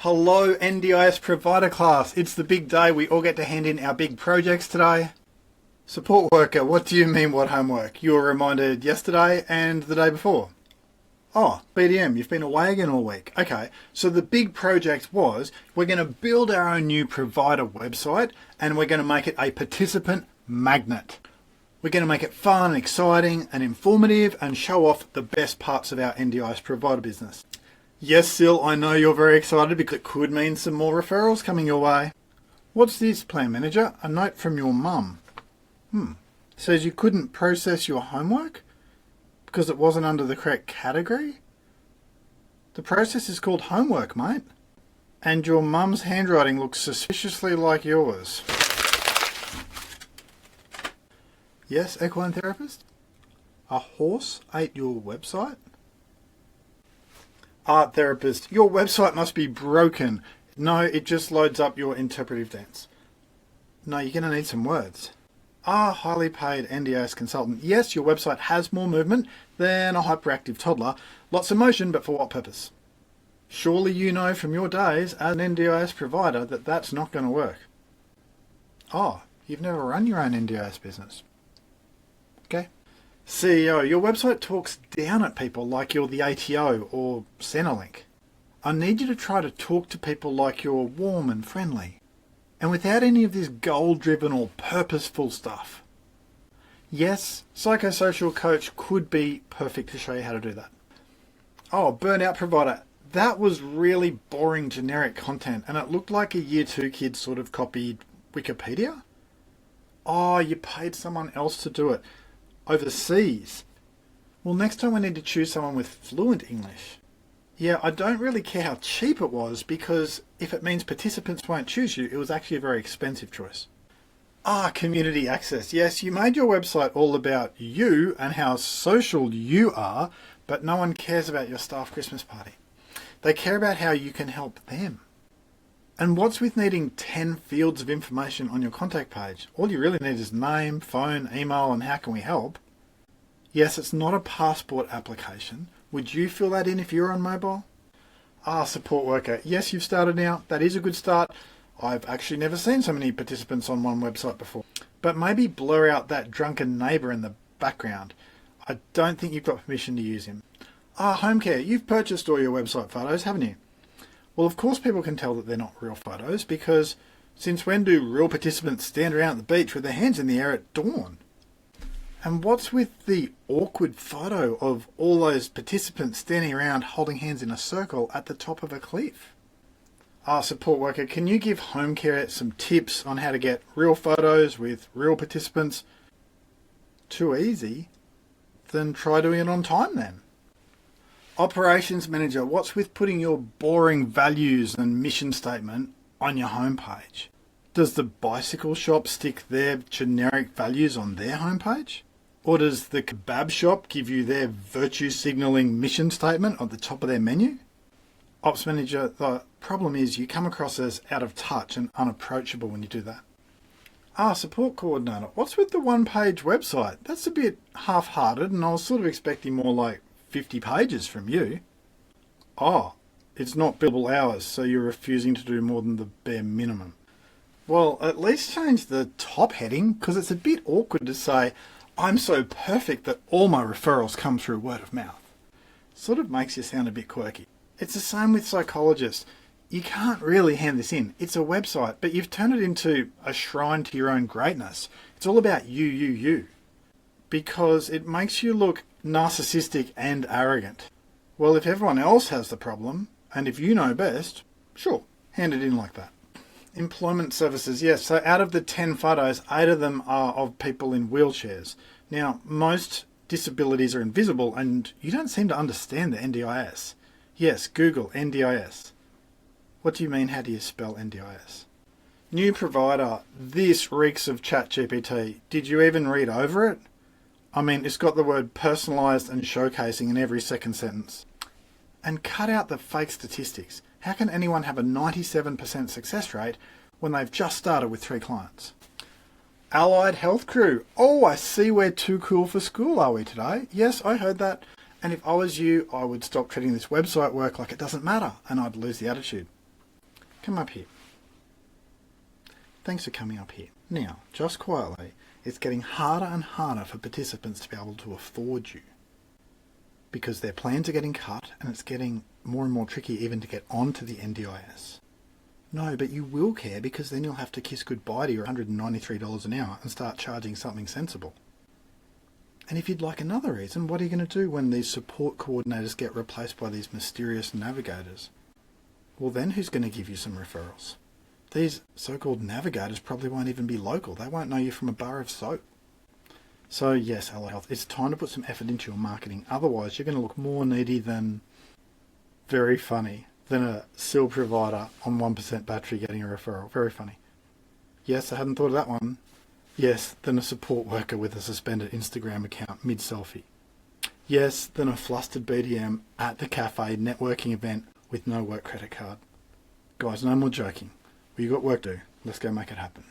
Hello NDIS provider class, it's the big day. We all get to hand in our big projects today. Support worker, what do you mean what homework? You were reminded yesterday and the day before. Oh, BDM, you've been away again all week. Okay, so the big project was we're going to build our own new provider website and we're going to make it a participant magnet. We're going to make it fun, exciting and informative and show off the best parts of our NDIS provider business. Yes, Sil, I know you're very excited because it could mean some more referrals coming your way. What's this, Plan Manager? A note from your mum. Says you couldn't process your homework because it wasn't under the correct category? The process is called homework, mate. And your mum's handwriting looks suspiciously like yours. Yes, equine therapist? A horse ate your website? Art therapist, your website must be broken. No, it just loads up your interpretive dance. No, you're going to need some words. Highly paid NDIS consultant. Yes, your website has more movement than a hyperactive toddler. Lots of motion, but for what purpose? Surely you know from your days as an NDIS provider that that's not going to work. You've never run your own NDIS business. Okay. CEO, your website talks down at people like you're the ATO or Centrelink. I need you to try to talk to people like you're warm and friendly, and without any of this goal-driven or purposeful stuff. Yes, psychosocial coach could be perfect to show you how to do that. Burnout provider. That was really boring generic content, and it looked like a year 2 kid sort of copied Wikipedia. You paid someone else to do it. Overseas. Well, next time we need to choose someone with fluent English. Yeah, I don't really care how cheap it was because if it means participants won't choose you, it was actually a very expensive choice. Community access. Yes, you made your website all about you and how social you are, but no one cares about your staff Christmas party. They care about how you can help them. And what's with needing 10 fields of information on your contact page? All you really need is name, phone, email, and how can we help? Yes, it's not a passport application. Would you fill that in if you're on mobile? Support worker. Yes, you've started now. That is a good start. I've actually never seen so many participants on one website before. But maybe blur out that drunken neighbour in the background. I don't think you've got permission to use him. Home care. You've purchased all your website photos, haven't you? Well, of course people can tell that they're not real photos because since when do real participants stand around at the beach with their hands in the air at dawn? And what's with the awkward photo of all those participants standing around holding hands in a circle at the top of a cliff? Support worker, can you give home care some tips on how to get real photos with real participants? Too easy? Then try doing it on time then. Operations manager, what's with putting your boring values and mission statement on your homepage? Does the bicycle shop stick their generic values on their homepage? Or does the kebab shop give you their virtue signalling mission statement at the top of their menu? Ops manager, the problem is you come across as out of touch and unapproachable when you do that. Support coordinator, what's with the one-page website? That's a bit half-hearted and I was sort of expecting more like 50 pages from you. It's not billable hours, so you're refusing to do more than the bare minimum. Well, at least change the top heading because it's a bit awkward to say, I'm so perfect that all my referrals come through word of mouth. Sort of makes you sound a bit quirky. It's the same with psychologists. You can't really hand this in. It's a website, but you've turned it into a shrine to your own greatness. It's all about you. Because it makes you look narcissistic and arrogant. Well, if everyone else has the problem, and if you know best, sure, hand it in like that. Employment services, yes, so out of the 10 photos, 8 of them are of people in wheelchairs. Now, most disabilities are invisible, and you don't seem to understand the NDIS. Yes, Google NDIS. What do you mean, how do you spell NDIS? New provider, this reeks of ChatGPT. Did you even read over it? I mean, it's got the word personalised and showcasing in every second sentence. And cut out the fake statistics. How can anyone have a 97% success rate when they've just started with 3 clients? Allied Health Crew. I see we're too cool for school, are we today? Yes, I heard that. And if I was you, I would stop treating this website work like it doesn't matter and I'd lose the attitude. come up here. Thanks for coming up here. Now, just quietly, it's getting harder and harder for participants to be able to afford you because their plans are getting cut and it's getting more and more tricky even to get onto the NDIS. No, but you will care because then you'll have to kiss goodbye to your $193 an hour and start charging something sensible. And if you'd like another reason, what are you going to do when these support coordinators get replaced by these mysterious navigators? Well, then who's going to give you some referrals? These so-called navigators probably won't even be local. They won't know you from a bar of soap. So yes, Ally Health, it's time to put some effort into your marketing. Otherwise, you're going to look more needy than very funny than a SIL provider on 1% battery getting a referral. Very funny. Yes, I hadn't thought of that one. Yes, than a support worker with a suspended Instagram account mid-selfie. Yes, than a flustered BDM at the cafe networking event with no work credit card. Guys, no more joking. Well, you got work to do. Let's go make it happen.